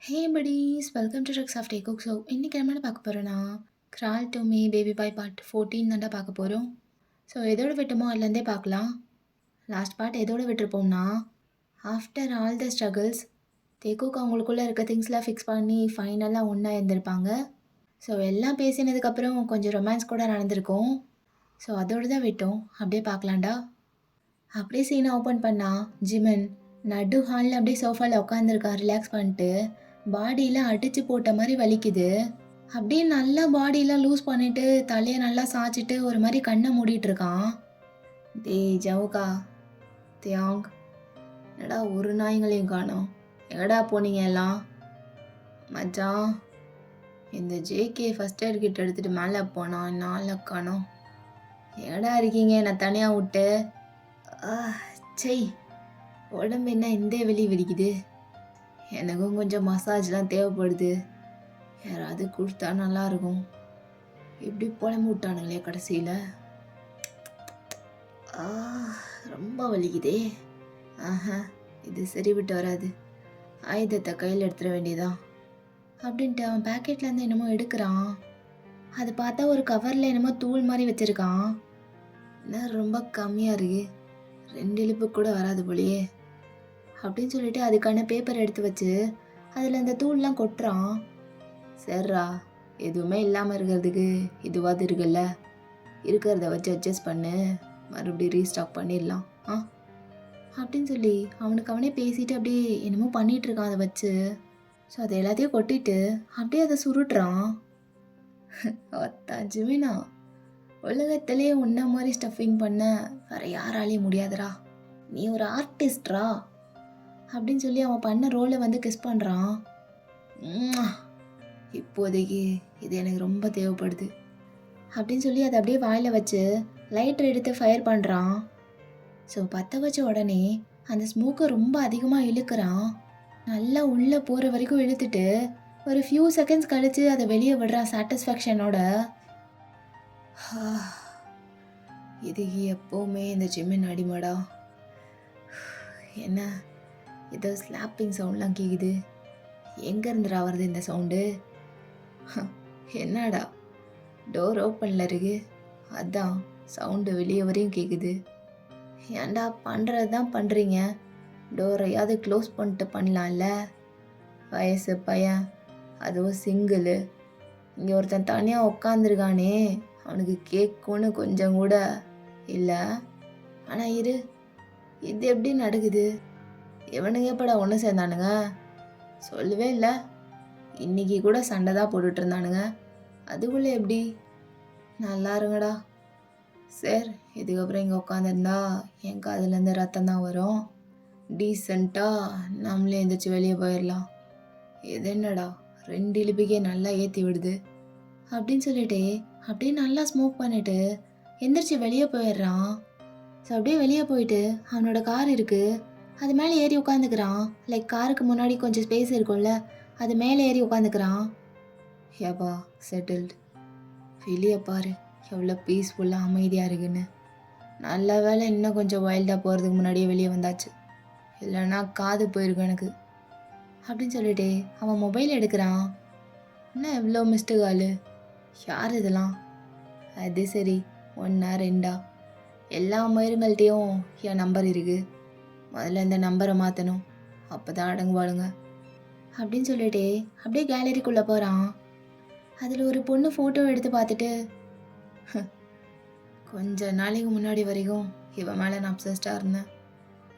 Hey buddies, welcome to tricks of tech cook. So இன்றைக்கி என்ன பார்க்க போகிறோன்னா crawl to me baby boy part 14 தாண்டா பார்க்க போகிறோம். ஸோ எதோட விட்டோமோ அதுலேருந்தே பார்க்கலாம். லாஸ்ட் பார்ட் எதோட விட்டுருப்போம்னா, ஆஃப்டர் ஆல் த ஸ்ட்ரகிள்ஸ் தேக்குக் அவங்களுக்குள்ளே இருக்க திங்ஸ்லாம் ஃபிக்ஸ் பண்ணி ஃபைனலாக ஒன்றா இருந்திருப்பாங்க. ஸோ எல்லாம் பேசினதுக்கப்புறம் கொஞ்சம் ரொமான்ஸ் கூட நடந்திருக்கும். ஸோ அதோடு தான் விட்டோம். அப்படியே பார்க்கலாண்டா. அப்படியே சீனை ஓப்பன் பண்ணால் ஜிமன் நடு ஹாலில் அப்படியே சோஃபாவில் உட்காந்துருக்கான் ரிலாக்ஸ் பண்ணிட்டு. பாடியெலாம் அடித்து போட்ட மாதிரி வலிக்குது. அப்படியே நல்லா பாடியெலாம் லூஸ் பண்ணிவிட்டு தலையை நல்லா சாய்ச்சிட்டு ஒரு மாதிரி கண்ணை மூடிட்டு இருக்கான். டேய் ஜவுகா, தியாங், என்னடா ஒரு நாய்ங்களையும் காணோம், எங்கடா போனீங்க எல்லாம்? மச்சான், இந்த ஜேகே ஃபஸ்ட் எய்ட் கிட்ட எடுத்துகிட்டு மேலே போனான், நாளை காணோம். எங்கடா இருக்கீங்க நான் தனியாக விட்டு? செய், உடம்பு என்ன இந்த வெளி வெடிக்குது? எனக்கும் கொஞ்சம் மசாஜ்லாம் தேவைப்படுது, யாராவது கொடுத்தா நல்லாயிருக்கும். இப்படி புலம்பு விட்டானுங்களே கடைசியில். ரொம்ப வலிக்குதே. இது சரி விட்டு வராது, ஆயுதத்தை கையில் எடுத்துட வேண்டியதான் அப்படின்ட்டு அவன் பேக்கெட்லேருந்து என்னமோ எடுக்கிறான். அது பார்த்தா ஒரு கவரில் என்னமோ தூள் மாதிரி வச்சுருக்கான். என்ன ரொம்ப கம்மியாக இருக்கு, 2 இழுப்பு கூட வராது போலியே அப்படின்னு சொல்லிட்டு அதுக்கான பேப்பர் எடுத்து வச்சு அதில் அந்த தூள்லாம் கொட்டுறான். சரிரா, எதுவுமே இல்லாமல் இருக்கிறதுக்கு இதுவாது இருக்குல்ல, இருக்கிறத வச்சு அட்ஜஸ்ட் பண்ணு, மறுபடியும் ரீஸ்டாக் பண்ணிடலாம் அப்படின்னு சொல்லி அவனுக்கு அவனே பேசிட்டு அப்படியே என்னமோ பண்ணிகிட்டு இருக்கான் அதை வச்சு. ஸோ அதை எல்லாத்தையும் கொட்டிட்டு அப்படியே அதை சுருட்டுறான். ஜிமினா, உலகத்திலே உன்ன மாதிரி ஸ்டஃபிங் பண்ண வேற யாராலையும் முடியாதுடா, நீ ஒரு ஆர்டிஸ்ட்ரா அப்படின்னு சொல்லி அவன் பண்ண ரோலை வந்து கிஸ் பண்ணுறான். இப்போதைக்கு இது எனக்கு ரொம்ப தேவைப்படுது அப்படின்னு சொல்லி அதை அப்படியே வாயில் வச்சு லைட்டர் எடுத்து ஃபயர் பண்ணுறான். ஸோ பற்ற வச்ச உடனே அந்த ஸ்மோக்கை ரொம்ப அதிகமாக இழுக்கிறான். நல்லா உள்ளே போகிற வரைக்கும் இழுத்துட்டு ஒரு ஃபியூ செகண்ட்ஸ் கழித்து அதை வெளியே விடுறான் சாட்டிஸ்ஃபேக்ஷனோட. இதுக்கு எப்போவுமே இந்த ஜிம்மின் அடிமடா. என்ன ஏதோ ஸ்லாப்பிங் சவுண்ட்லாம் கேட்குது, எங்கேருந்துடா வருது இந்த சவுண்டு? என்னடா டோர் ஓப்பனில் இருக்கு, அதான் சவுண்டு வெளியே வரையும் கேட்குது. ஏன்டா பண்ணுறது தான் பண்ணுறீங்க, டோரையாவது க்ளோஸ் பண்ணிட்டு பண்ணலாம்ல. வயசு பையன், அதுவும் சிங்கிளு, இங்கே ஒருத்தன் தனியாக உட்காந்துருக்கானே, அவனுக்கு கேட்கும்னு கொஞ்சம் கூட இல்லை. ஆனால் இது எப்படி நடக்குது? இவனுங்க எப்படா ஒன்று சேர்ந்தானுங்க? சொல்லவே இல்லை, இன்னைக்கு கூட சண்டை தான் போட்டுட்டு இருந்தானுங்க, அதுக்குள்ளே எப்படி? நல்லா இருங்கடா. சரி, இதுக்கப்புறம் இங்கே உட்காந்துருந்தா என் காதுலேருந்து ரத்தம் தான் வரும், டீசெண்டாக நம்மளே எந்திரிச்சு வெளியே போயிடலாம். இது என்னடா 2 இழுப்புக்கே நல்லா ஏற்றி விடுது அப்படின்னு சொல்லிட்டு அப்படியே நல்லா ஸ்மோக் பண்ணிட்டு எந்திரிச்சு வெளியே போயிடுறான். ஸோ அப்படியே வெளியே போயிட்டு அவனோட கார் இருக்குது, அது மேலே ஏறி உட்காந்துக்கிறான். லைக் காருக்கு முன்னாடி கொஞ்சம் ஸ்பேஸ் இருக்கும்ல, அது மேலே ஏறி உட்காந்துக்கிறான். ஏப்பா செட்டில்டு, வெளியே பாரு எவ்வளோ பீஸ்ஃபுல்லாக அமைதியாக இருக்குன்னு. நல்ல வேலை இன்னும் கொஞ்சம் வைல்டாக போகிறதுக்கு முன்னாடியே வெளியே வந்தாச்சு, இல்லைன்னா காது போயிருக்கு எனக்கு அப்படின்னு சொல்லிட்டு அவன் மொபைல் எடுக்கிறான். என்ன எவ்வளோ மிஸ்டு காலு, யார் இதெல்லாம்? அது சரி, 1 2 எல்லா மயிருங்கள்ட்டையும் என் நம்பர் இருக்குது, முதல்ல இந்த நம்பரை மாற்றணும், அப்போ தான் அடங்குவாளுங்க அப்படின்னு சொல்லிட்டு அப்படியே கேலரிக்குள்ளே போகிறான். அதில் ஒரு பொண்ணு ஃபோட்டோ எடுத்து பார்த்துட்டு, கொஞ்ச நாளைக்கு முன்னாடி வரைக்கும் இவன் மேலே நான் அப்சஸ்டாக இருந்தேன்,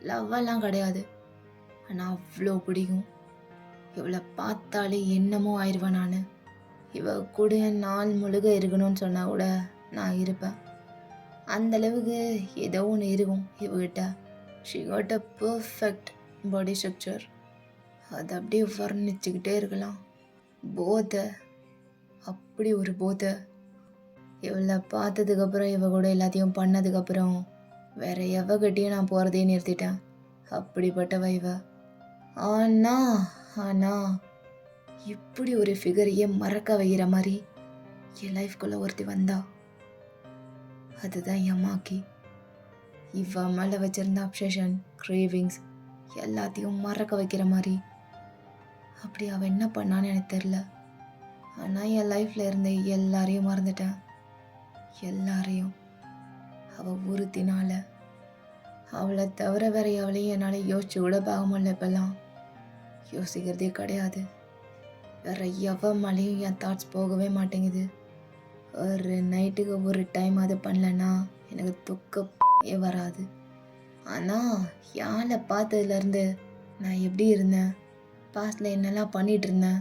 லவ்வெல்லாம் கிடையாது, ஆனால் அவ்வளோ பிடிக்கும், இவளை பார்த்தாலே என்னமோ ஆயிடுவேன் நான், இவ கூட நாள் முழுக இருக்கணும்னு சொன்னால் கூட நான் இருப்பேன், அந்தளவுக்கு ஏதோ ஒன்று இருக்கும் இவகிட்ட. She got a perfect body structure, அது அப்படியே வர்ணிச்சுக்கிட்டே இருக்கலாம். போதை, அப்படி ஒரு போதை. இவளை பார்த்ததுக்கப்புறம் இவ கூட எல்லாத்தையும் பண்ணதுக்கப்புறம் வேற எவகிட்டையும் நான் போகிறதே நிறுத்திட்டேன், அப்படிப்பட்டவ இவ. ஆனால் இப்படி ஒரு ஃபிகரையே மறக்க வைக்கிற மாதிரி என் லைஃப்குள்ளே ஒருத்தி வந்தா, அதுதான் என் அம்மாக்கி. இவ மேலே வச்சிருந்த அப்சஷன், கிரேவிங்ஸ் எல்லாத்தையும் மறக்க வைக்கிற மாதிரி அப்படி அவள் என்ன பண்ணான்னு எனக்கு தெரில. ஆனால் என் லைஃப்பில் இருந்த எல்லாரையும் மறந்துட்டேன். எல்லாரையும். அவள் ஒருத்தினால. அவளை தவிர வேற எவளையும் என்னால் யோசிச்சு கூட பார்க்க முடியல. இப்பெல்லாம் யோசிக்கிறதே கிடையாது. வேற எவ மேலேயும் என் தாட்ஸ் போகவே மாட்டேங்குது. ஒரு நைட்டுக்கு ஒரு டைம் அது பண்ணலன்னா எனக்கு தூக்கமே வராது. ஆனால் யாரை பார்த்ததுலேருந்து நான் எப்படி இருந்தேன், பாஸ்டில் என்னெல்லாம் பண்ணிகிட்டு இருந்தேன்,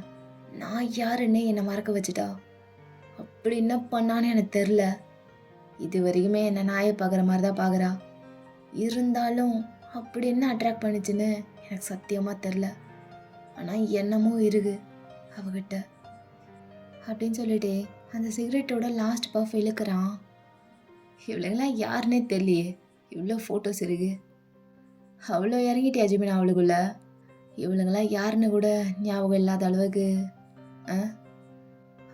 நான் யாருன்னே என்னை மறக்க வச்சுட்டா. அப்படி என்ன பண்ணான்னு எனக்கு தெரில. இது வரைக்குமே என்னை நாயை பார்க்குற மாதிரி தான் பார்க்குறா. இருந்தாலும் அப்படி என்ன அட்ராக்ட் பண்ணிச்சுன்னு எனக்கு சத்தியமாக தெரில. ஆனால் என்னமோ இருக்கு அவகிட்ட அப்படின்னு சொல்லிட்டு அந்த சிகரெட்டோட லாஸ்ட் பஃப் இழுக்கிறான். இவளுங்கெல்லாம் யாருன்னே தெரியலையே, இவ்வளோ ஃபோட்டோஸ் இருக்கு. அவ்வளோ இறங்கிட்டியா ஜிமின் அவளுக்குள்ள? இவளுங்கெல்லாம் யாருன்னு கூட ஞாபகம் இல்லாத அளவுக்கு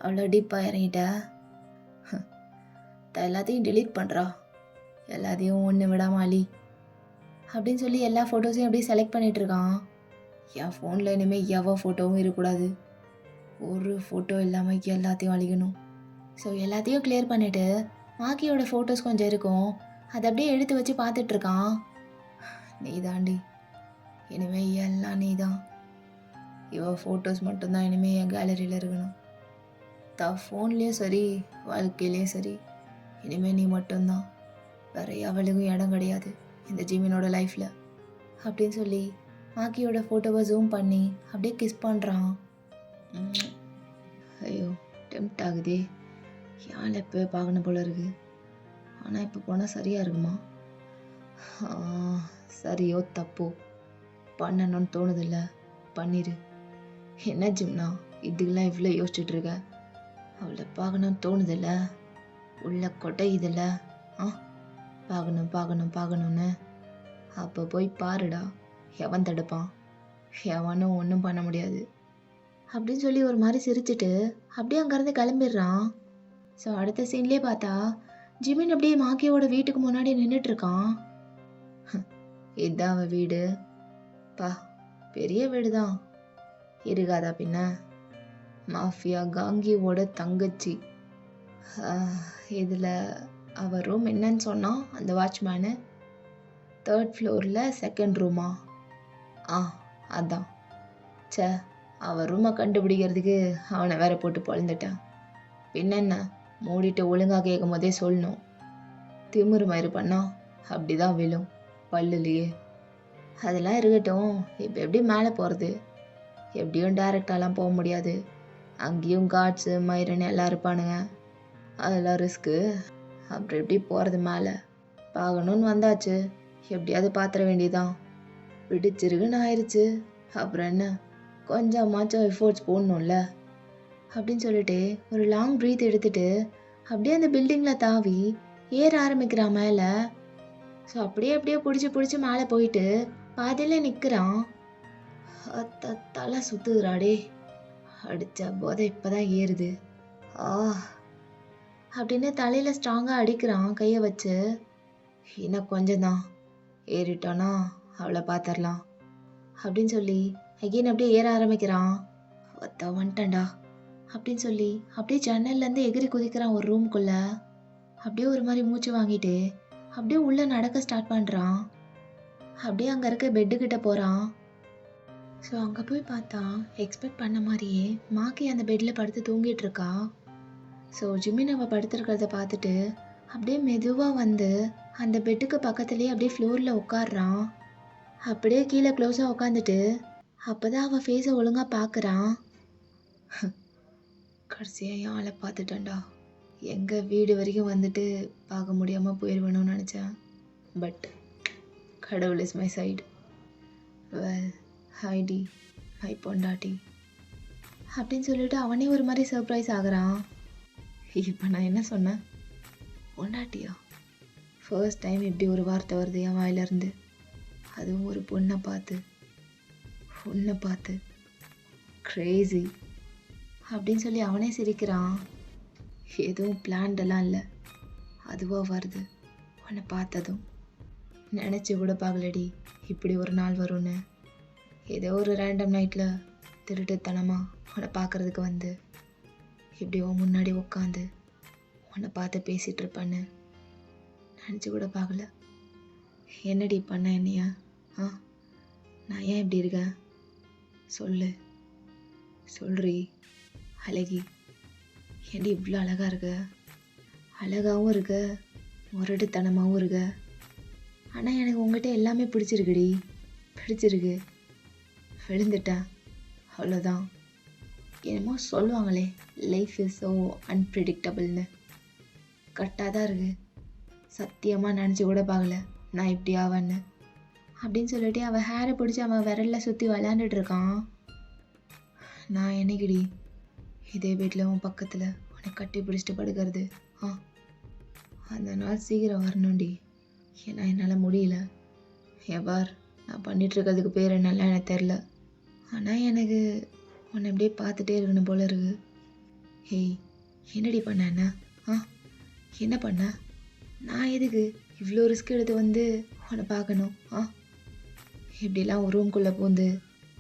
அவ்வளோ டீப்பாக இறங்கிட்ட. எல்லாத்தையும் டெலீட் பண்ணுறா, எல்லாத்தையும் ஒன்று விடாம அழி அப்படின்னு சொல்லி எல்லா ஃபோட்டோஸையும் அப்படியே செலக்ட் பண்ணிகிட்ருக்கான். என் ஃபோனில் இனிமேல் எவ்வளோ ஃபோட்டோவும் இருக்கக்கூடாது. ஒரு ஃபோட்டோ இல்லாமல் எல்லாத்தையும் அழிக்கணும். ஸோ எல்லாத்தையும் கிளியர் பண்ணிவிட்டு மாக்கியோட ஃபோட்டோஸ் கொஞ்சம் இருக்கும், அதை அப்படியே எடுத்து வச்சு பார்த்துட்ருக்கான். நீ தாண்டி இனிமேல் எல்லாம் நீ தான். இவள் ஃபோட்டோஸ் மட்டும்தான் இனிமேல் என் கேலரியில் இருக்கணும். ஃபோன்லேயும் சரி வாழ்க்கையிலையும் சரி இனிமேல் நீ மட்டும்தான். வேறு எவளுக்கும் இடம் கிடையாது இந்த ஜிமினோட லைஃப்பில் அப்படின்னு சொல்லி மாக்கியோட ஃபோட்டோவை ஜூம் பண்ணி அப்படியே கிஸ் பண்ணுறான். ஐயோ டெம்ப்ட் ஆகுதே, யாழ் எப்போவே பார்க்கணும் போல இருக்கு. ஆனால் இப்போ போனால் சரியாக இருக்குமா? சரியோ தப்போ பண்ணணும்னு தோணுதில்ல, பண்ணிடு. என்ன ஜிம்னா இதுக்கெல்லாம் இவ்வளோ யோசிச்சுட்டு இருக்க? அவளை பார்க்கணும்னு தோணுதில்ல, உள்ள கொட்டையுதில்ல. பார்க்கணும் பார்க்கணும் பார்க்கணுன்னு. அப்போ போய் பாருடா, எவன் தடுப்பான்? எவனும் ஒன்றும் பண்ண முடியாது அப்படின்னு சொல்லி ஒரு மாதிரி சிரிச்சுட்டு அப்படியே அங்கேருந்து கிளம்பிடுறான். ஸோ அடுத்த சீன்லேயே பார்த்தா ஜிமின் அப்படியே மாக்கியோட வீட்டுக்கு முன்னாடி நின்றுட்டுருக்கான். இதுதான் அவன் வீடு பா, பெரிய வீடு தான் இருக்காதா பின்ன. மாஃபியா காங்கியோட தங்கச்சி. இதில் அவள் ரூம் என்னன்னு சொன்னான் அந்த வாட்ச்மேனு. 3rd ஃப்ளோரில் 2nd ரூமா? அதான். சே, அவன் ரூமை கண்டுபிடிக்கிறதுக்கு அவனை வேற போட்டு பொழந்துட்டான். பின்னென்ன, மூடிட்டு ஒழுங்காக கேட்கும் போதே சொல்லணும். திமுரு மயிறு பண்ணா அப்படி தான் விழும் பல்லுலையே. அதெல்லாம் இருக்கட்டும், இப்போ எப்படி மேலே போகிறது? எப்படியும் டைரெக்டாலாம் போக முடியாது. அங்கேயும் காட்ஸு மயிறுன்னு எல்லாம் இருப்பானுங்க, அதெல்லாம் ரிஸ்க்கு. அப்புறம் எப்படி போகிறது மேலே? பார்க்கணுன்னு வந்தாச்சு, எப்படியாவது பார்த்துட வேண்டியதான். பிடிச்சிருக்குன்னு ஆயிடுச்சு, அப்புறம் என்ன, கொஞ்சமாச்சும் எஃபோர்ட்ஸ் போடணும்ல அப்படின்னு சொல்லிட்டு ஒரு லாங் ப்ரீத் எடுத்துட்டு அப்படியே அந்த பில்டிங்கில் தாவி ஏற ஆரம்பிக்கிறான் மேலே. ஸோ அப்படியே அப்படியே பிடிச்சி மேலே போயிட்டு பாதியில் நிற்கிறான். தலை சுற்றுகிறாடே, அடித்த போதை இப்போ தான் ஏறுது அப்படின்னு தலையில் ஸ்ட்ராங்காக அடிக்கிறான் கையை வச்சு. இன்னும் கொஞ்சம்தான், ஏறிட்டோன்னா அவளை பார்த்துடலாம் அப்படின்னு சொல்லி அகெயின் அப்படியே ஏற ஆரம்பிக்கிறான். வந்துட்டேன்டா அப்படின்னு சொல்லி அப்படியே ஜன்னல்லேருந்து எகிரி குதிக்கிறான் ஒரு ரூம்குள்ளே. அப்படியே ஒரு மாதிரி மூச்சு வாங்கிட்டு அப்படியே உள்ளே நடக்க ஸ்டார்ட் பண்ணுறான். அப்படியே அங்கே இருக்க பெட்டுக்கிட்ட போகிறான். ஸோ அங்கே போய் பார்த்தா எக்ஸ்பெக்ட் பண்ண மாதிரியே மாக்கி அந்த பெட்டில் படுத்து தூங்கிட்டு இருக்கா. ஸோ ஜிமின் அவள் படுத்துருக்கிறத பார்த்துட்டு அப்படியே மெதுவாக வந்து அந்த பெட்டுக்கு பக்கத்துலேயே அப்படியே ஃப்ளோரில் உட்காடுறான். அப்படியே கீழே க்ளோஸாக உட்காந்துட்டு அப்போ தான் அவள் ஃபேஸை ஒழுங்காக பார்க்குறான். கடைசியாக என் ஆளை பார்த்துட்டேன்டா. எங்கள் வீடு வரைக்கும் வந்துட்டு பார்க்க முடியாமல் போயிடுவேணும்னு நினச்சேன். பட் கடவுள் இஸ் மை சைடு. வெல் ஹைடி மை பொண்டாட்டி அப்படின்னு சொல்லிட்டு அவனே ஒரு மாதிரி சர்ப்ரைஸ் ஆகுறான். இப்போ நான் என்ன சொன்னேன்? பொண்டாட்டியா? ஃபர்ஸ்ட் டைம் இப்படி ஒரு வார்த்தை வருது என் வாயிலிருந்து, அதுவும் ஒரு பொண்ணை பார்த்து. க்ரேசி அப்படின்னு சொல்லி அவனே சிரிக்கிறான். எதுவும் பிளான்டெல்லாம் இல்லை, அதுவாக வருது. உன்னை பார்த்ததும் நினச்சி கூட பார்க்கலடி இப்படி ஒரு நாள் வரும்னு. ஏதோ ஒரு ரேண்டம் நைட்டில் திருட்டுத்தனமா உன்னை பார்க்கறதுக்கு வந்து இப்படி உன் முன்னாடி உட்காந்து உன்னை பார்த்து பேசிகிட்டு இருப்பேன்னு நினச்சி கூட பார்க்கல. என்னடி பண்ண என்னையா? ஆ, நான் ஏன் இப்படி இருக்கேன் சொல்லு, சொல்றி அழகி. ஏன்டி இவ்வளோ அழகாக இருக்க? அழகாகவும் இருக்க, முரட்டுத்தனமாகவும் இருக்க. ஆனால் எனக்கு உங்கள்கிட்ட எல்லாமே பிடிச்சிருக்குடி, பிடிச்சிருக்கு. விழுந்துட்டேன் அவ்வளோதான். என்னமோ சொல்லுவாங்களே, லைஃப் இஸ் ஸோ அன்பிரிடிக்டபிள்னு. கரெக்டாக தான் இருக்குது. சத்தியமாக நினச்சி கூட பார்க்கல நான் இப்படி ஆவேன்னு. அப்படின்னு சொல்லிட்டு அவள் ஹேரை பிடிச்சி அவன் விரலில் சுற்றி விளையாண்டுட்டு இருக்கான். நான் என்னைக்குடி இதே வீட்டில் உன் பக்கத்தில் உன்னை கட்டி பிடிச்சிட்டு படுக்கிறது? அந்த நாள் சீக்கிரம் வரணும்டி. ஏன்னா என்னால் முடியல. எவ்வாறு நான் பண்ணிகிட்ருக்கிறதுக்கு பேர் என்னெல்லாம் எனக்கு தெரில. ஆனால் எனக்கு உன்னை அப்படியே பார்த்துட்டே இருக்கணும் போல இருக்கு. ஹேய், என்னடி பண்ண? என்ன பண்ண? நான் எதுக்கு இவ்வளோ ரிஸ்க் எடுத்து வந்து உன்னை பார்க்கணும்? இப்படிலாம் ஒரு ரூம்குள்ளே பூந்து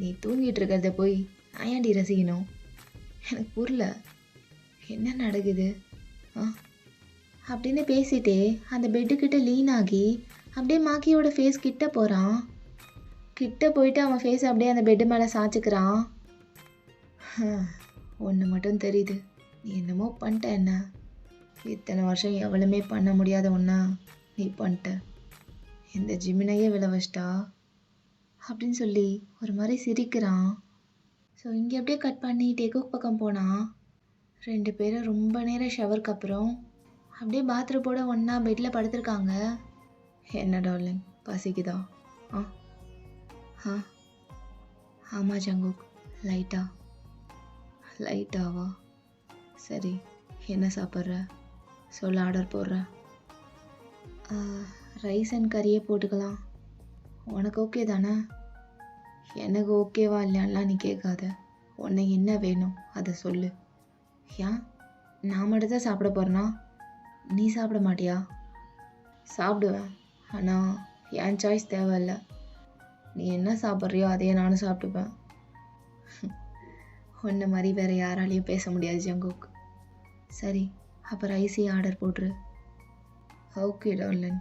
நீ தூங்கிட்டு இருக்கிறத போய் நான் ஏன்டி ரசிக்கணும்? எனக்கு புரியல என்ன நடக்குது. அப்படின்னு பேசிட்டே அந்த பெட்டுக்கிட்ட லீன் ஆகி அப்படியே மாக்கியோட ஃபேஸ் கிட்ட போகிறான். கிட்ட போயிட்டு அவன் ஃபேஸ் அப்படியே அந்த பெட்டு மேலே சாய்ச்சிக்கிறான். ஒன்று மட்டும் தெரியுது, நீ என்னமோ பண்ணிட்ட. என்ன இத்தனை வருஷம் எவ்வளவுமே பண்ண முடியாத ஒன்றா நீ பண்ணிட்ட. இந்த ஜிமினையே விழ வச்சிட்டா அப்படின்னு சொல்லி ஒரு மாதிரி சிரிக்கிறான். ஸோ இங்கே அப்படியே கட் பண்ணி டேக்குக் பக்கம் போனான். 2 பேரும் ரொம்ப நேரம் ஷவருக்கு அப்புறம் அப்படியே பாத்ரூமோட ஒன்றா பெட்டில் படுத்திருக்காங்க. என்ன டார்லிங், பசிக்குதா? ஆமாம் ஜங்குக், லைட்டாவா? சரி, என்ன சாப்பிட்ற சொல்ல, ஆர்டர் போடுற. ரைஸ் அண்ட் கறியே போட்டுக்கலாம். உனக்கு ஓகே தானே? எனக்கு ஓகேவா இல்லையான்லாம் நீ கேட்காத. உன்னை என்ன வேணும் அதை சொல்லு. ஏன் நான் மட்டும் தான் சாப்பிட போகிறேன்னா நீ சாப்பிட மாட்டியா? சாப்பிடுவேன், ஆனால் என் சாய்ஸ் தேவையில்லை. நீ என்ன சாப்பிட்றியோ அதையே நானும் சாப்பிட்டுப்பேன். உன்ன மாதிரி வேறு யாராலையும் பேச முடியாது ஜங்குக். சரி, அப்போ ரைஸே ஆர்டர் போட்டுரு. ஓகே டார்லிங்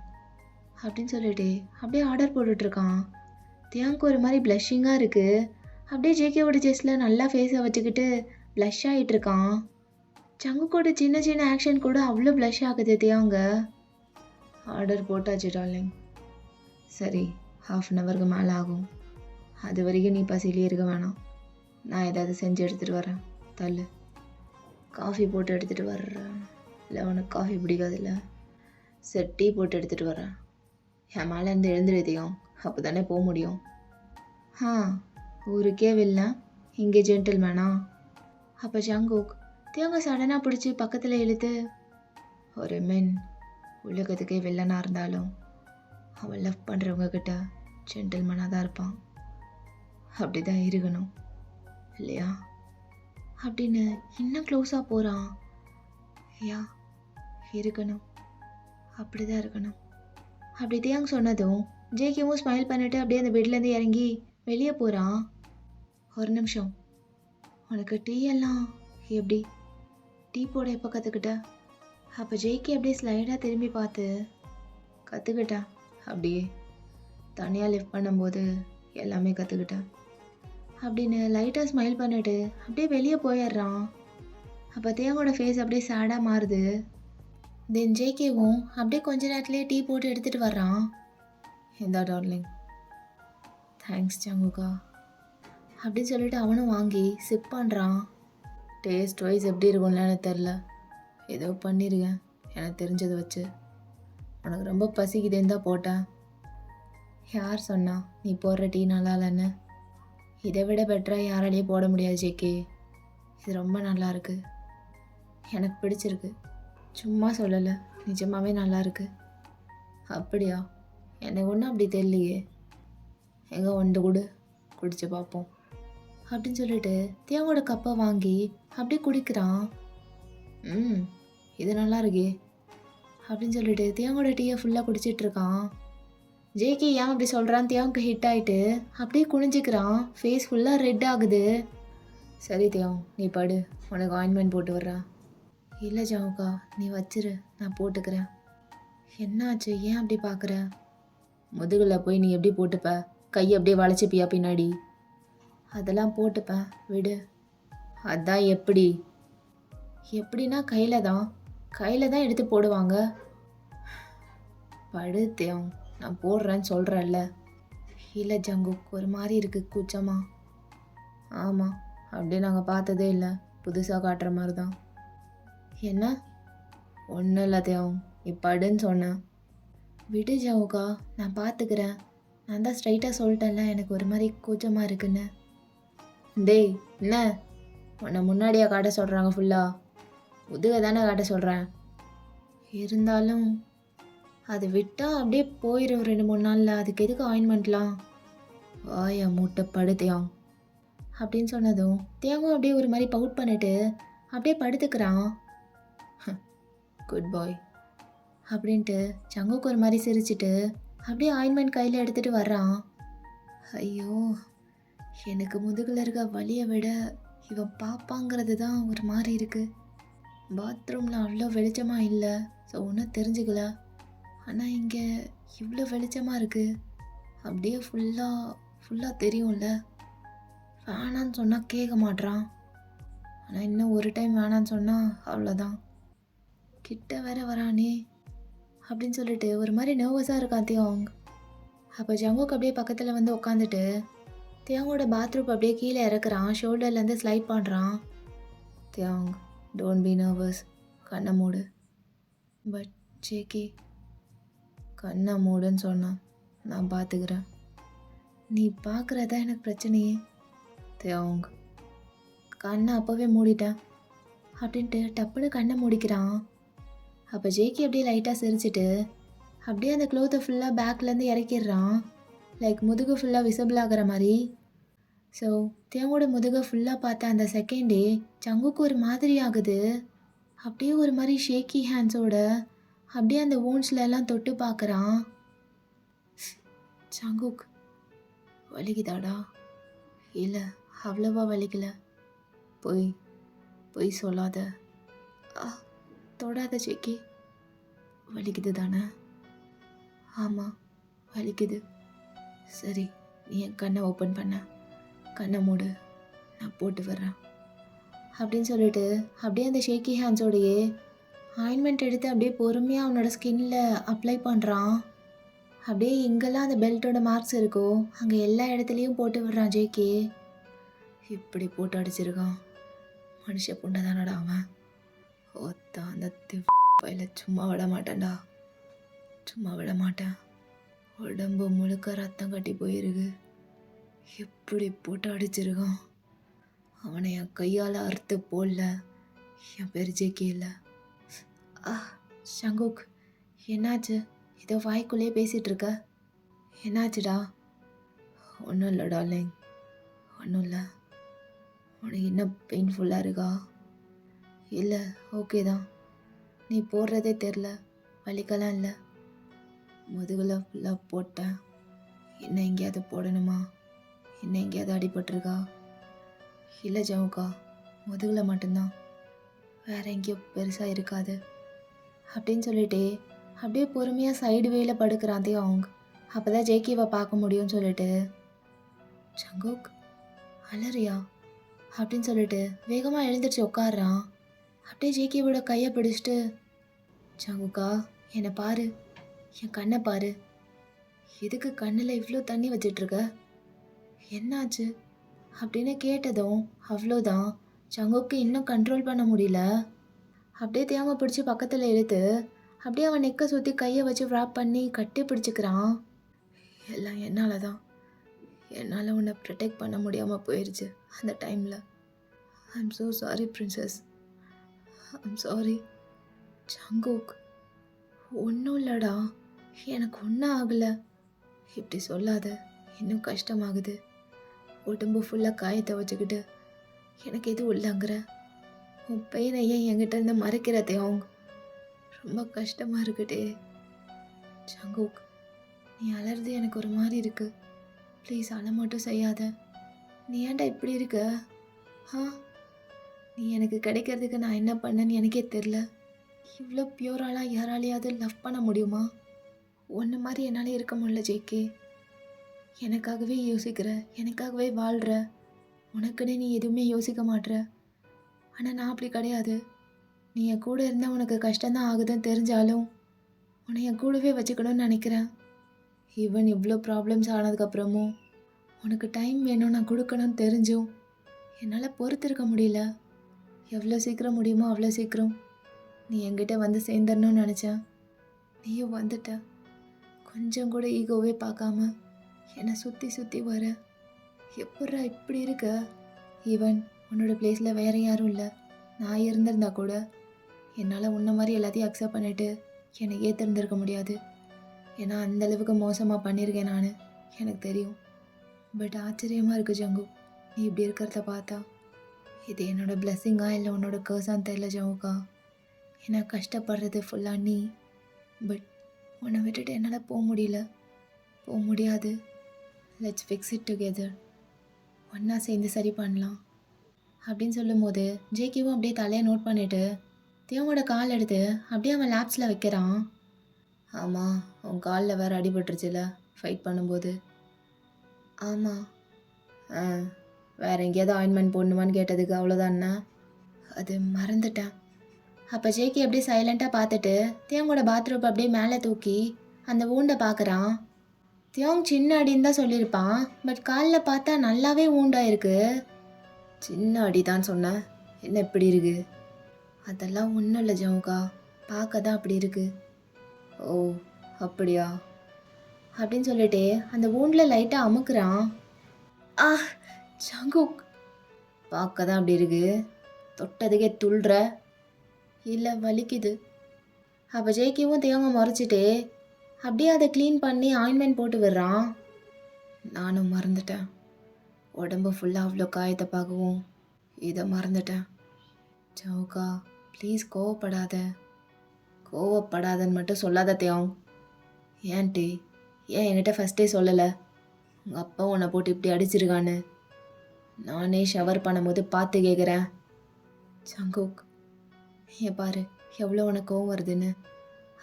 அப்படின்னு சொல்லிட்டு அப்படியே ஆர்டர் போட்டுட்ருக்கான். தியாங்க்கு ஒரு மாதிரி ப்ளஷிங்காக இருக்குது. அப்படியே ஜேகேவோட செஸ்டில் நல்லா ஃபேஸை வச்சுக்கிட்டு ப்ளஷ் ஆகிட்டுருக்கான். ஜங்குக்கோட சின்ன சின்ன ஆக்ஷன் கூட அவ்வளோ ப்ளஷ் ஆகுது தியாங்க. ஆர்டர் போட்டாச்சு டார்லிங். சரி, 1/2 ஹவருக்கு மேலே ஆகும். அது வரைக்கும் நீ பசியிலே இருக்க வேணாம். நான் ஏதாவது செஞ்சு எடுத்துகிட்டு வரேன், தள்ளு. காஃபி போட்டு எடுத்துகிட்டு வர்றேன். இல்லை உனக்கு காஃபி பிடிக்காதுல்ல? சரி, டீ போட்டு எடுத்துகிட்டு வரேன். என் மேலேருந்து எழுந்துடுதியும், அப்போ தானே போக முடியும். ஊருக்கே வில்ல, இங்கே ஜென்டில்மேனா? அப்போ ஜங்குக் தியாங்க சடனாக பிடிச்சி பக்கத்தில் இழுத்து, ஒரு மென் உலகத்துக்கே வில்லனாக இருந்தாலும் அவன் லவ் பண்ணுறவங்க கிட்ட ஜென்டில்மேனாக தான் இருப்பான். அப்படி தான் இருக்கணும் இல்லையா? அப்படின்னு இன்னும் க்ளோஸாக போகிறான். யா, இருக்கணும், அப்படி தான் இருக்கணும். அப்படி தியாங் சொன்னதும் ஜேகேவும் ஸ்மைல் பண்ணிட்டு அப்படியே அந்த பெட்லேருந்து இறங்கி வெளியே போகிறான். ஒரு நிமிஷம், உனக்கு டீ எல்லாம் எப்படி? டீ போட எப்போ கற்றுக்கிட்ட? அப்போ ஜேகே அப்படியே ஸ்லைடாக திரும்பி பார்த்து, கற்றுக்கிட்டேன், அப்படியே தனியாக லிஃப்ட் பண்ணும்போது எல்லாமே கற்றுக்கிட்டேன் அப்படின்னு லைட்டாக ஸ்மைல் பண்ணிட்டு அப்படியே வெளியே போயிடுறான். அப்போ தியாங்கோட ஃபேஸ் அப்படியே சேடாக மாறுது. தென் ஜேகேவும் அப்படியே கொஞ்ச நேரத்துலேயே டீ போட்டு எடுத்துகிட்டு வர்றான். இந்தா டார்லிங். தேங்க்ஸ் ஜங்குக்கா அப்படின்னு சொல்லிட்டு அவனும் வாங்கி சிப் பண்ணுறான். டேஸ்ட் வைஸ் எப்படி இருக்கும்னு எனக்கு தெரில, ஏதோ பண்ணியிருக்கேன் எனக்கு தெரிஞ்சதை வச்சு. உனக்கு ரொம்ப பசிக்குதேன்னு தான் போட்டேன். யார் சொன்னா நீ போடுற டீ நல்லா இல்லைன்னு? இதை விட பெட்டராக யாராலையும் போட முடியாது ஜேகே. இது ரொம்ப நல்லா இருக்கு, எனக்கு பிடிச்சிருக்கு. சும்மா சொல்லலை, நிஜமாகவே நல்லா இருக்கு. அப்படியா? எனக்கு ஒன்றும் அப்படி தெரியலையே. எங்கே ஒன்று கொடு, குடிச்சு பார்ப்போம் அப்படின்னு சொல்லிட்டு தியாவோட கப்பை வாங்கி அப்படியே குடிக்கிறான். இது நல்லா இருக்கே அப்படின்னு சொல்லிட்டு தியாங்கோட டீயை ஃபுல்லாக குடிச்சிட்டு இருக்கான். ஜேகே ஏன் அப்படி சொல்கிறான் தியாவுக்கு ஹிட் ஆகிட்டு அப்படியே குனிஞ்சிக்கிறான். ஃபேஸ் ஃபுல்லாக ரெட் ஆகுது. சரி தியாங், நீ படு, உனக்கு ஆயின்மெண்ட் போட்டு வர்றேன். இல்லை ஜாவுக்கா, நீ வச்சிரு, நான் போட்டுக்கிறேன். என்னாச்சு, ஏன் அப்படி பார்க்குற? முதுகில் போய் நீ எப்படி போட்டுப்ப? கையை அப்படியே வளைச்சிப்பியா பின்னாடி? அதெல்லாம் போட்டுப்பேன், விடு. அதான் எப்படி? எப்படின்னா கையில் தான் எடுத்து போடுவாங்க. படு தியாங், நான் போடுறேன்னு சொல்கிறேன்ல. இல்லை ஜங்குக், ஒரு மாதிரி இருக்குது கூச்சமா. ஆமாம், அப்படியே நாங்கள் பார்த்ததே இல்லை, புதுசாக காட்டுற மாதிரி தான். என்ன? ஒன்றும் இல்லை தியாங், நீ படுன்னு சொன்னேன். விடு ஜவுக்கா, நான் பார்த்துக்கிறேன். நான் தான் ஸ்ட்ரைட்டாக சொல்லிட்டேன்ல, எனக்கு ஒரு மாதிரி கூச்சமாக இருக்குன்னு. டேய், என்ன உன்னை முன்னாடியா காட்ட சொல்கிறாங்க? ஃபுல்லாக முதுகை தானே காட்ட சொல்கிறேன். இருந்தாலும் அது விட்டால் அப்படியே போயிடும் 2-3 நாளில், அதுக்கு எதுக்கு ஆயின்மெண்ட்லாம்? வாயா மூட்டை படுத்தியான் அப்படின்னு சொன்னதும் தேங்கும் அப்படியே ஒரு மாதிரி பவுட் பண்ணிட்டு அப்படியே படுத்துக்கிறான். குட் பாய் அப்படின்ட்டு சங்குக்கு ஒரு மாதிரி சிரிச்சிட்டு அப்படியே ஆயின்மெண்ட் கையில் எடுத்துகிட்டு வர்றான். ஐயோ, எனக்கு முதுகில் இருக்க வலியை விட இவன் பாப்பாங்கிறது தான் ஒரு மாதிரி இருக்குது. பாத்ரூமில் அவ்வளோ வெளிச்சமாக இல்லை, ஸோ ஒன்றும் தெரிஞ்சுக்கல. ஆனால் இங்கே இவ்வளோ வெளிச்சமாக இருக்குது, அப்படியே ஃபுல்லாக தெரியும்ல. வேணான்னு சொன்னால் கேட்க மாட்றான். ஆனால் இன்னும் ஒரு டைம் வேணான்னு சொன்னால் அவ்வளோதான். கிட்ட வேற வரானே அப்படின்னு சொல்லிட்டு ஒரு மாதிரி நர்வஸாக இருக்கான் தியாங். அப்போ ஜங்குக்கு அப்படியே பக்கத்தில் வந்து உட்காந்துட்டு தியாங்கோட பாத்ரூம் அப்படியே கீழே இறக்குறான், ஷோல்டர்லேருந்து ஸ்லைட் பண்ணுறான். தியாங், டோன்ட் பி நர்வஸ், கண்ணை மூடு. பட் ஜேகே, கண்ணை மூடுன்னு சொன்னான், நான் பார்த்துக்கிறேன். நீ பார்க்குறதா எனக்கு பிரச்சனையே. தியாங், கண்ணை அப்போவே மூடிட்டேன் அப்படின்ட்டு டப்புன்னு கண்ணை மூடிக்கிறான். அப்போ ஜேகே அப்படியே லைட்டாக சிரிச்சிட்டு அப்படியே அந்த க்ளோத்தை ஃபுல்லாக பேக்லேருந்து இறக்கிடுறான், லைக் முதுகு ஃபுல்லாக விசிபிள் ஆகிற மாதிரி. ஸோ தியாங்கோட முதுகை ஃபுல்லாக பார்த்த அந்த செகண்டே சங்குக்கு ஒரு மாதிரி ஆகுது. அப்படியே ஒரு மாதிரி ஷேக்கி ஹேண்ட்ஸோட அப்படியே அந்த woundsல எல்லாம் தொட்டு பார்க்குறான். சங்குக், வலிக்குதாடா? இல்லை, அவ்வளவா வலிக்கல. பொய் சொல்லாத. தொடாத ஜேகே. வலிக்குது தானே? ஆமாம், வலிக்குது. சரி, நீ என் கண்ணை ஓப்பன் பண்ண, கண்ணை மூடு, நான் போட்டு வர்றேன் அப்படின்னு சொல்லிட்டு அப்படியே அந்த ஷேக்கி ஹேண்ட்ஸோடையே ஆயின்மெண்ட் எடுத்து அப்படியே பொறுமையாக அவனோட ஸ்கின்ல அப்ளை பண்ணுறான். அப்படியே எங்கெல்லாம் அந்த பெல்ட்டோட மார்க்ஸ் இருக்கோ அங்கே எல்லா இடத்துலையும் போட்டு விடுறான் ஜேகே. இப்படி போட்டு அடிச்சிருக்கான், மனுஷ புண்டை தானடா அவன். ஓத்தா அந்த பையில சும்மா விட மாட்டேன்டா, சும்மா விட மாட்டேன். உடம்பு முழுக்க ரத்தம் கட்டி போயிருக்கு. எப்படி போட்டு அடிச்சிருக்கான். அவனை என் கையால் அறுத்து போடல, என் பேர் ஜேகே இல்லை. சங்குக், என்னாச்சு? ஏதோ வாய்க்குள்ளே பேசிகிட்டு இருக்க, என்னாச்சுடா? ஒன்றும் இல்லை டார்லிங், ஒன்றும் இல்லை. உனக்கு இன்னும் பெயின்ஃபுல்லாக இருக்கா? இல்லை, ஓகே தான். நீ போடுறதே தெரில, வலிக்கலாம் இல்லை. முதுகில் ஃபுல்லாக போட்டேன். இன்னும் எங்கேயாவது போடணுமா? இன்னும் எங்கேயாவது அடிபட்டிருக்கா? இல்லை ஜவுக்கா, முதுகில் மட்டும்தான், வேற எங்கேயும் பெருசாக இருக்காது அப்படின்னு சொல்லிட்டு அப்படியே பொறுமையாக சைடு வேல படுக்கிறான் அவங்க. அப்போ தான் ஜேகேவை பார்க்க முடியும்னு சொல்லிட்டு, சங்குக் அலறியா அப்படின்னு சொல்லிட்டு வேகமாக எழுந்திரிச்சு உட்காடுறான். அப்படியே ஜேகேவோட கையை பிடிச்சிட்டு, சங்குக்கா என்னை பாரு, என் கண்ணை பாரு. எதுக்கு கண்ணில் இவ்வளோ தண்ணி வச்சிட்ருக்க? என்னாச்சு அப்படின்னு கேட்டதும் அவ்வளோதான், சங்குக்கு இன்னும் கண்ட்ரோல் பண்ண முடியல. அப்படியே தேங்காய் பிடிச்சி பக்கத்தில் இழுத்து அப்படியே அவன் நெக்கை சுற்றி கையை வச்சு wrap பண்ணி கட்டி பிடிச்சிக்கிறான். எல்லாம் என்னால் தான், என்னால் உன்னை ப்ரொடெக்ட் பண்ண முடியாமல் போயிடுச்சு அந்த டைமில். I'm so sorry princess, I'm sorry. சங்குக், ஒன்றும் இல்லைடா, எனக்கு ஒன்றும் ஆகலை. இப்படி சொல்லாத, இன்னும் கஷ்டமாகுது. உடம்பு ஃபுல்லாக காயத்தை வச்சுக்கிட்டு எனக்கு எதுவும் இல்லைங்கிற. உன் பெயினை ஏன் என்கிட்ட இருந்து மறைக்கிறதே அவங்க? ரொம்ப கஷ்டமாக இருக்குட்டே. சங்குக், நீ அலறது எனக்கு ஒரு மாதிரி இருக்கு. ப்ளீஸ் அழ மட்டும் செய்யாத. நீ ஏன்டா இப்படி இருக்க ஆ, நீ எனக்கு கிடைக்கிறதுக்கு நான் என்ன பண்ணேன்னு எனக்கே தெரில. இவ்வளோ பியூராலாம் யாராலையாவது லவ் பண்ண முடியுமா? உன்ன மாதிரி என்னால் இருக்க முடியல ஜேகே. எனக்காகவே யோசிக்கிற, எனக்காகவே வாழ்கிற, உனக்குன்னு நீ எதுவுமே யோசிக்க மாட்ற. ஆனால் நான் அப்படி கிடையாது. நீ என் கூட இருந்தால் உனக்கு கஷ்டம்தான் ஆகுதுன்னு தெரிஞ்சாலும் உன்னை என் கூடவே வச்சுக்கணும்னு நினைக்கிறேன். ஈவன் இவ்வளோ ப்ராப்ளம்ஸ் ஆனதுக்கப்புறமும் உனக்கு டைம் வேணும் நான் கொடுக்கணும்னு தெரிஞ்சும் என்னால் பொறுத்திருக்க முடியல. எவ்வளோ சீக்கிரம் முடியுமோ அவ்வளோ சீக்கிரம் நீ என்கிட்ட வந்து சேர்ந்துடணும்னு நினச்சேன். நீயும் வந்துட்ட. கொஞ்சம் கூட ஈகோவே பார்க்காம என்னை சுற்றி சுற்றி வர. எப்பட்றா இப்படி இருக்க? ஈவன் உன்னோட பிளேஸில் வேற யாரும் இல்லை. நான் இருந்திருந்தா கூட என்னால் உன்ன மாதிரி எல்லாத்தையும் அக்செப்ட் பண்ணிட்டு என்னை ஏற்றிருந்திருக்க முடியாது. ஏன்னா அந்தளவுக்கு மோசமாக பண்ணியிருக்கேன் நான், எனக்கு தெரியும். பட் ஆச்சரியமாக இருக்குது ஜங்கு, நீ இப்படி இருக்கிறத பார்த்தா. இது என்னோட பிளெஸ்ஸிங்கா இல்லை உன்னோட கர்ஸான்னு தெரியல ஜங்குக்கா. ஏன்னா கஷ்டப்படுறது ஃபுல்லாக நீ. பட் உன்னை விட்டுட்டு என்னால் போக முடியல, போக முடியாது. Let's fix it together. ஒன்றா சேர்ந்து சரி பண்ணலாம் அப்படின்னு சொல்லும்போது ஜேகேவும் அப்படியே தலையை நோட் பண்ணிவிட்டு தேவோட கால் எடுத்து அப்படியே அவன் லேப்ஸில் வைக்கிறான். ஆமாம், உன் காலில் வேறு அடிபட்டுருச்சுல ஃபைட் பண்ணும்போது. ஆமாம். ஆ, வேறு எங்கேயாவது ஆயின்மெண்ட் போடணுமான்னு கேட்டதுக்கு அவ்வளோதாண்ணா. அது மறந்துட்டேன். அப்போ ஜேகே அப்படியே சைலண்ட்டாக பார்த்துட்டு தியோங்கோட பாத்ரூம் அப்படியே மேலே தூக்கி அந்த ஊண்டை பார்க்குறான். தியோங் சின்ன அடின்னு தான் சொல்லியிருப்பான். பட் காலில் பார்த்தா நல்லாவே ஊண்டாயிருக்கு. சின்ன அடி தான் சொன்னேன், என்ன இப்படி இருக்கு? அதெல்லாம் ஒன்றும் இல்லை ஜவுகா, பார்க்க தான் அப்படி இருக்கு. ஓ அப்படியா? அப்படின்னு சொல்லிட்டு அந்த ஊண்டில் லைட்டாக அமுக்குறான். ஆ ஜங்குக், பார்க்க தான் அப்படி இருக்கு, தொட்டதுக்கே துள்ளுற. இல்லை வலிக்குது. அப்போ ஜேகேவும் தேவங்க முறைச்சிட்டு அப்படியே அதை க்ளீன் பண்ணி ஆயின்மெண்ட் போட்டு விடுறான். நானும் மறந்துட்டேன், உடம்பு ஃபுல்லாக அவ்வளோ காயத்தை பார்க்கவும் இதை மறந்துட்டேன். ஜவுகா ப்ளீஸ் கோவப்படாத. கோவப்படாதன்னு மட்டும் சொல்லாத தேவ். ஏன்டி, ஏன் என்கிட்ட ஃபஸ்ட்டே சொல்லலை? உங்கள் அப்பா உன்னை போட்டு இப்படி அடிச்சிருக்கான்னு நானே ஷவர் பண்ணும்போது பார்த்து கேட்குறேன். ஜங்குக், ஏன் பாரு எவ்வளோ உனக்கு கோவம் வருதுன்னு.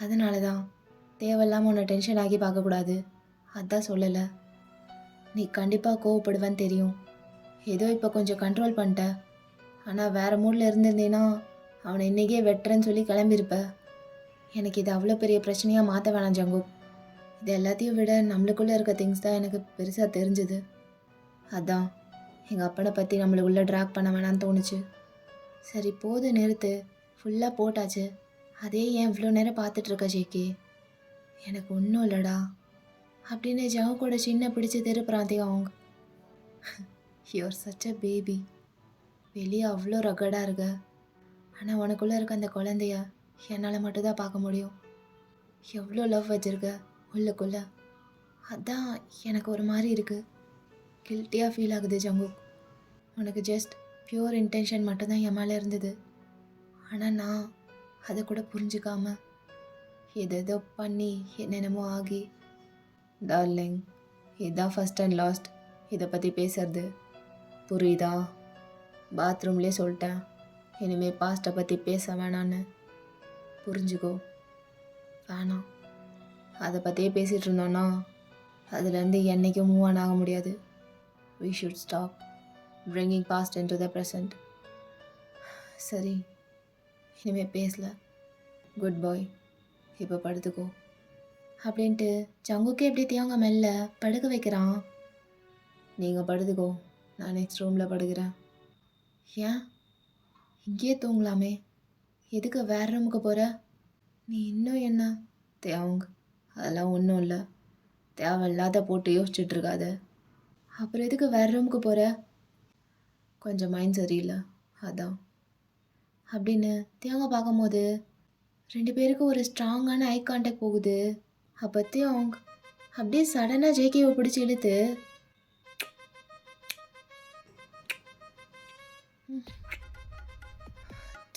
அதனால தான் தேவையில்லாமல் உன்னை டென்ஷன் ஆகி பார்க்கக்கூடாது, அதான் சொல்லலை. நீ கண்டிப்பாக கோவப்படுவேன்னு தெரியும். ஏதோ இப்போ கொஞ்சம் கண்ட்ரோல் பண்ணிட்ட. ஆனால் வேறு மூடில் இருந்திருந்தேன்னா அவனை இன்றைக்கே வெட்டுறேன்னு சொல்லி கிளம்பியிருப்ப. எனக்கு இது அவ்வளோ பெரிய பிரச்சனையாக மாற்ற வேணாம் ஜங்குக். இது எல்லாத்தையும் விட நம்மளுக்குள்ளே இருக்க திங்ஸ் தான் எனக்கு பெருசாக தெரிஞ்சுது. அதான் எங்கள் அப்பனை பற்றி நம்மளுக்குள்ளே ட்ராக் பண்ண வேணான்னு தோணுச்சு. சரி போது நிறுத்து, ஃபுல்லாக போட்டாச்சு. அதே ஏன் இவ்வளோ நேரம் பார்த்துட்ருக்க ஜேகே? எனக்கு ஒன்றும் இல்லைடா அப்படின்னு ஜவுக்கோட சின்ன பிடிச்சி திருப்புறான் அவங்க. You're such a baby. வெளியே அவ்வளோ ரகடாக இருக்க, ஆனால் உனக்குள்ளே இருக்க அந்த குழந்தைய என்னால் மட்டும்தான் பார்க்க முடியும். எவ்வளோ லவ் வச்சுருக்க உள்ளுக்குள்ளே. அதான் எனக்கு ஒரு மாதிரி இருக்குது, கில்ட்டியாக ஃபீல் ஆகுது ஜங்குக். உனக்கு ஜஸ்ட் பியூர் இன்டென்ஷன் மட்டும்தான் என் மேலே இருந்தது. ஆனால் நான் அதை கூட புரிஞ்சுக்காம எதோ பண்ணி என்னென்னமோ ஆகி. டார்லிங், இதுதான் ஃபஸ்ட் அண்ட் லாஸ்ட் இதை பற்றி பேசுறது, புரியுதா? பாத்ரூம்லேயே சொல்லிட்டேன், இனிமேல் பாஸ்ட்டை பற்றி பேச வேணான்னு. புரிஞ்சுக்கோ. வேணாம், அதை பற்றியே பேசிகிட்டு இருந்தோன்னா அதுலேருந்து என்றைக்கும் மூவ் ஆன் ஆக முடியாது. We should stop bringing past into the present. சரி, இனிமேல் பேசல. குட் பாய், இப்போ படுத்துக்கோ அப்படின்ட்டு ஜங்குக்கே எப்படி தேவங்க மெல்ல படுக்க வைக்கிறான். நீங்கள் படுத்துக்கோ, நான் நெக்ஸ்ட் ரூமில் படுக்கிறேன். ஏன் இங்கேயே தூங்கலாமே, எதுக்கு வேறு ரூமுக்கு போகிற? நீ இன்னும் என்ன தேவங்க? அதெல்லாம் ஒன்றும் இல்லை, தேவையில்லாத போட்டு யோசிச்சுட்டு இருக்காத. அப்புறம் எதுக்கு வேறு ரூமுக்கு போகிற? கொஞ்சம் மைண்ட் சரியில்லை, அதான். அப்படின்னு தேவங்க பார்க்கும்போது 2 பேருக்கும் ஒரு ஸ்ட்ராங்கான ஐ கான்டாக்ட் போகுது. அப்போ தேவங்க அப்படியே சடனாக ஜேகேவை பிடிச்சி இழுத்து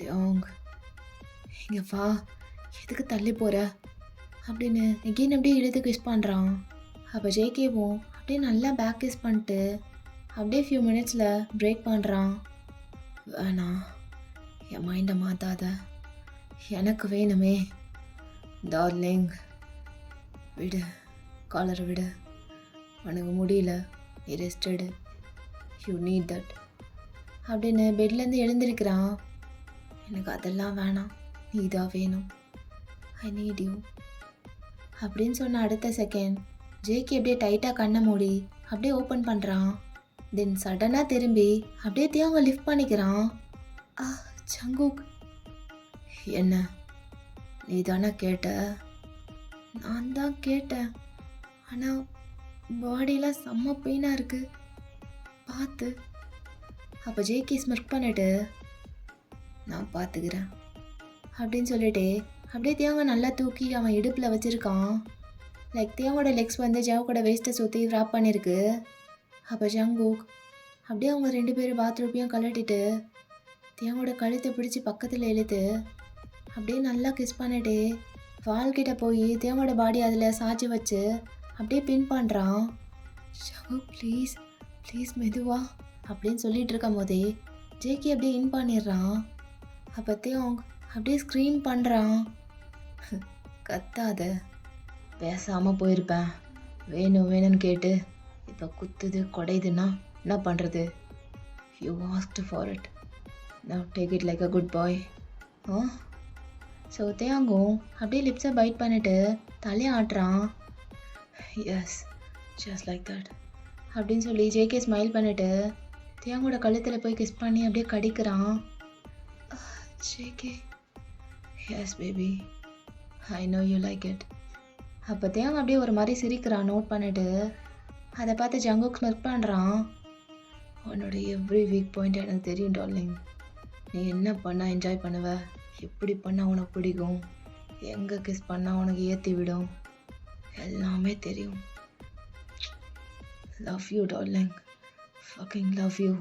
தேவங்க இங்கே வா, எதுக்கு தள்ளி போகிற அப்படின்னு எகெயின் அப்படியே இழுத்து கிஸ் பண்ணுறான். அப்போ ஜேகேவும் அப்படியே நல்லா பேக் கிஸ் பண்ணிட்டு அப்படியே ஃபியூ மினிட்ஸில் பிரேக் பண்ணுறான். வேணாம், என் மைண்டை மாத்தாத. எனக்கு வேணுமே. டார்லிங், விடு, காலரை விடு. உனக்கு முடியல, நீ ரெஸ்ட் எடு. யூ நீட் தட் அப்படின்னு பெட்லேருந்து எழுந்திருக்கிறான். எனக்கு அதெல்லாம் வேணாம், நீ தான் வேணும். ஐ நீட் யூ அப்படின்னு சொன்ன அடுத்த செகண்ட் ஜேகே அப்படியே டைட்டாக கண்ணை மூடி அப்படியே ஓப்பன் பண்ணுறான். தென் சடனாக திரும்பி அப்படியே தேவங்க லிஃப்ட் பண்ணிக்கிறான். ஆ ஜங்குக், என்ன நீ தானே கேட்ட? நான் தான் கேட்டேன், ஆனால் பாடியெலாம் செம்ம பெயினாக இருக்குது பார்த்து. அப்போ ஜேகே ஸ்மிர்க் பண்ணிட்டு நான் பார்த்துக்கிறேன் அப்படின்னு சொல்லிட்டு அப்படியே தேவங்க நல்லா தூக்கி அவன் இடுப்பில் வச்சுருக்கான். லைக் தேவோட லெக்ஸ் வந்து ஜாவோட வேஸ்ட்டை சுற்றி ரேப் பண்ணியிருக்கு. அப்போ ஜங்குக் அப்படியே அவங்க 2 பேரும் பாத்ரூப்பையும் கழட்டிட்டு தேவோட கழுத்தை பிடிச்சி பக்கத்தில் இழுத்து அப்படியே நல்லா கிஸ் பண்ணிட்டு வால்கிட்ட போய் தேவோட பாடி அதில் சாய்ச்சி வச்சு அப்படியே பின் பண்ணுறான். ஜங்குக் ப்ளீஸ் ப்ளீஸ் மெதுவா அப்படின்னு சொல்லிட்டு இருக்கும் போதே ஜேகே அப்படியே இன் பண்ணிடுறான். அப்போ தேவோங் அப்படியே ஸ்க்ரீம் பண்ணுறான். கத்தாத, பேசாமல் போயிருப்பேன். வேணும் வேணும்னு கேட்டு இப்போ குத்துது குடையுதுன்னா என்ன பண்ணுறது? You asked for it, now take it like a good bye. So தேங்கும் அப்படியே லிப்ஸை பைட் பண்ணிட்டு தலையை ஆட்டுறான். எஸ், ஜஸ்ட் லைக் தட் அப்படின்னு சொல்லி ஜேகே ஸ்மைல் பண்ணிட்டு தேங்கோட கழுத்தில் போய் கிஸ் பண்ணி அப்படியே கடிக்கிறான். JK, yes baby, I know you like it. அப்போ தேங்க அப்படியே ஒரு மாதிரி சிரிக்கிறான் நோட் பண்ணிட்டு. அதை பார்த்து ஜங்குக் ஸ்மிர்க் பண்ணுறான். உன்னோட எவ்ரி வீக் பாயிண்ட் எனக்கு தெரியும் டார்லிங். நீ என்ன பண்ணால் என்ஜாய் பண்ணுவ, எப்படி பண்ணால் உனக்கு பிடிக்கும், எங்கே கிஸ் பண்ணால் உனக்கு ஏற்றி விடும், எல்லாமே தெரியும். Love you darling, fucking love you.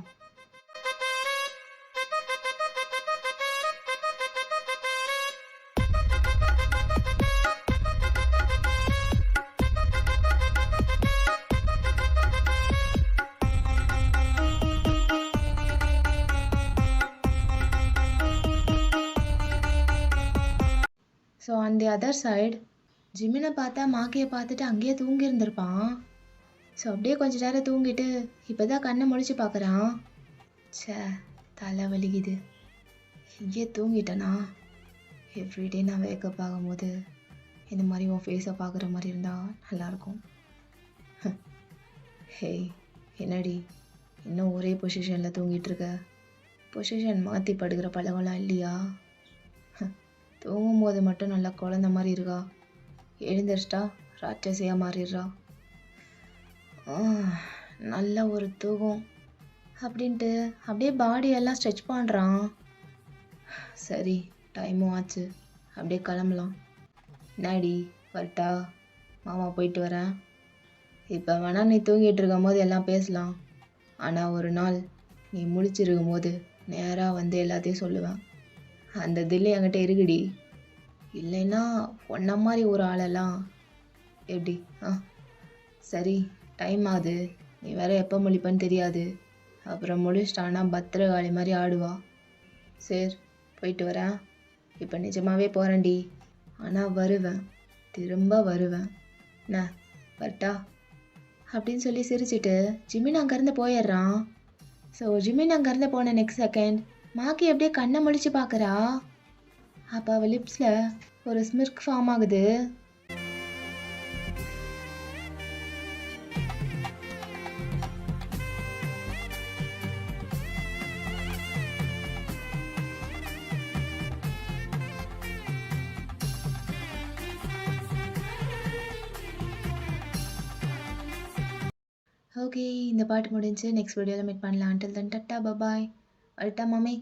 So on the other side ஜிமினை பார்த்தா மாக்கியை பார்த்துட்டு அங்கேயே தூங்கி இருந்திருப்பான். ஸோ அப்படியே கொஞ்ச நேரம் தூங்கிட்டு இப்போ தான் கண்ணை முழிச்சு பார்க்குறான். சே, தலை வலிக்குது, இங்கேயே தூங்கிட்டேனா? எவ்ரிடே நான் வேக்கப் ஆகும்போது இந்த மாதிரி உன் ஃபேஸை பார்க்குற மாதிரி இருந்தால் நல்லாயிருக்கும். ஹே என்னடி இன்னும் ஒரே பொசிஷனில் தூங்கிட்டுருக்க? பொசிஷன் மாற்றி படுக்கிற பழகம்லாம் இல்லையா? தூங்கும்போது மட்டும் நல்லா குழந்த மாதிரி இருக்கா, எழுந்திரிச்சிட்டா ராட்சசியாக மாறிடுறா. நல்ல ஒரு தூக்கம் அப்படின்ட்டு அப்படியே பாடியெல்லாம் ஸ்ட்ரெச் பண்ணுறான். சரி, டைமும் ஆச்சு, அப்படியே கிளம்பலாம். நாடி வரட்டா? மாமா போயிட்டு வரேன். இப்போ வேணா நீ தூங்கிட்டு இருக்கும் போது எல்லாம் பேசலாம், ஆனால் ஒரு நாள் நீ முழிச்சிருக்கும் போது நேராக வந்து எல்லாத்தையும் சொல்லுவேன். அந்த தில்லு என்கிட்ட இருக்குடி. இல்லைன்னா ஒன்ன மாதிரி ஒரு ஆளெல்லாம் எப்படி? சரி, டைம் ஆகுது, நீ வேற எப்போ முழிப்பன்னு தெரியாது. அப்புறம் முழிச்சிட்டான்னா பத்திரகாளி மாதிரி ஆடுவா. சரி, போயிட்டு வரேன். இப்போ நிஜமாவே போகிறேன்டி, ஆனால் வருவேன், திரும்ப வருவேன். என்ன வரட்டா அப்படின்னு சொல்லி சிரிச்சிட்டு ஜிமின் அங்கேருந்து போயிடுறான். ஸோ ஜிமின் அங்கேருந்து போன நெக்ஸ்ட் செகண்ட் மாக்கி அப்படியே கண்ணை முழிச்சு பார்க்குறா. அப்போ அவள் லிப்ஸில் ஒரு ஸ்மிர்க் ஃபார்ம் ஆகுது. ஓகே, இந்த பாட்டு முடிஞ்சு நெக்ஸ்ட் வீடியோவில் மீட் பண்ணலாம். until then tata bye bye. வரட்டா மாமி?